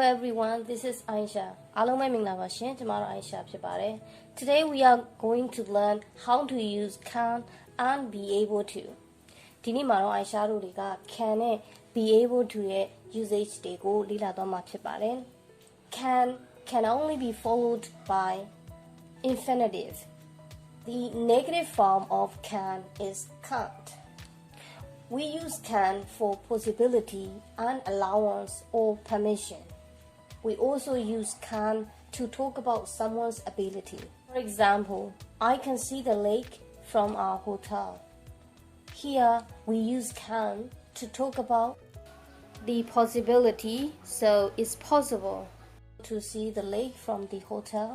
everyone, this is Aisha. အားလုံးပဲမင်္ဂလာပါရှင် ကျွန်မတို့ Aisha ဖြစ်ပါတယ် Today we are going to learn how to use can and be able to. ဒီနေ့မှာတော့ Aisha တို့တွေက can နဲ့ be able to ရဲ့ usage တွေကိုလေ့လာသွားမှာဖြစ်ပါတယ် can only be followed by infinitive. The negative form of can is can't. We use can for possibility and allowance or permission. We also use can to talk about someone's ability. For example, I can see the lake from our hotel. Here, we use can to talk about the possibility, so it's possible to see the lake from the hotel.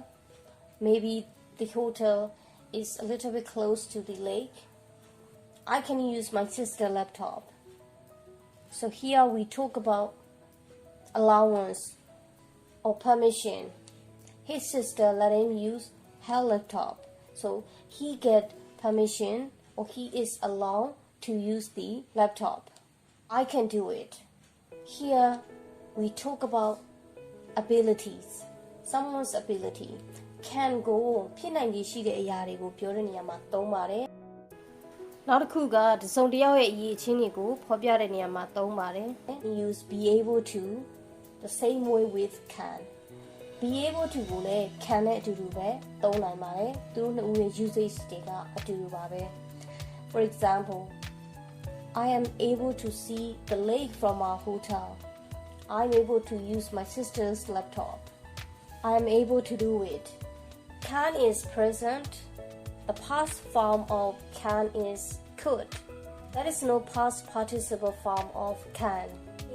Maybe the hotel is a little bit close to the lake. I can use my sister's laptop. So here we talk about allowance or permission. His sister let him use her laptop. So he get permission or he is allowed to use the laptop. I can do it. Here we talk about abilities. Someone's ability. Can go ဖြစ်နိုင်ခြေရှိတဲ့အရာတွေကိုပြောတဲ့နေရာမှာသုံးပါတယ်နောက်တစ်ခုကတစုံတစ်ယောက်ရဲ့အရေးအချင်းတွေကိုဖော်ပြတဲ့နေရာမှာသုံးပါတယ် Use be able to the same way with can. Be able to ကိုလည်း can နဲ့အတူတူပဲသုံးနိုင်ပါတယ်သူတို့နှစ်ဦးရဲ့ usage တွေကအတူတူပါပဲ For example, I am able to see the lake from our hotel. I'm able to use my sister's laptop. I am able to do it. Can is present. The past form of can is could. There is no past participle form of can.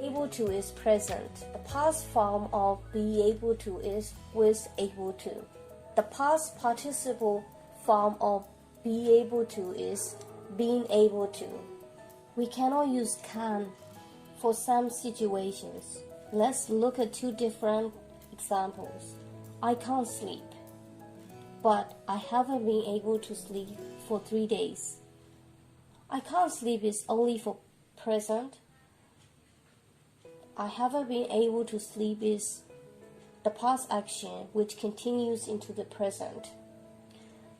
Able to is present. The past form of be able to is was able to. The past participle form of be able to is being able to. We cannot use can for some situations. Let's look at two different examples. I can't sleep, but I haven't been able to sleep for 3 days. I can't sleep is only for present. I haven't been able to sleep is the past action which continues into the present.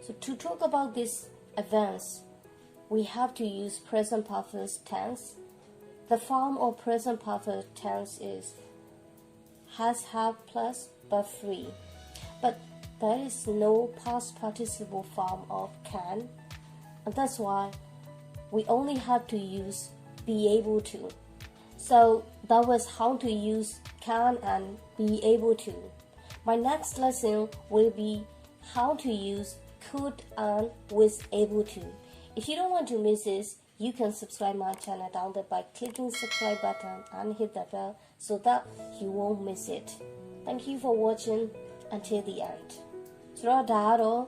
So to talk about these events, we have to use present perfect tense. The form of present perfect tense is has, have plus but free. But there is no past participle form of can, and that's why we only have to use be able to. So that was how to use can and be able to. My next lesson will be how to use could and was able to. If you don't want to miss this, you can subscribe my channel down there by clicking subscribe button and hit the bell so that you won't miss it. Thank you for watching until the end. So that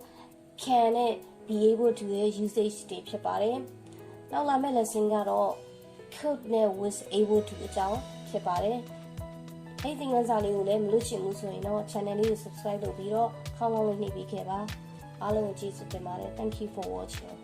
can it be able to usage တွေဖြစ်ပါတယ်။နောက်လာမယ့် lesson ကတော့ could နဲ့ was able to အကြောင်းဖြစ်ပါတယ်။အဲ့ဒီသင်ခန်းစာလေးကိုလည်းမလွတ်ချင်ဘူးဆိုရင်တော့ channel လေးကို subscribe လုပ်ပြီးတော့ခေါင်းလောင်းလေးနှိပ်ပေးခဲ့ပါ။အားလုံးကိုကျေးဇူးတင်ပါတယ်။ Thank you for watching.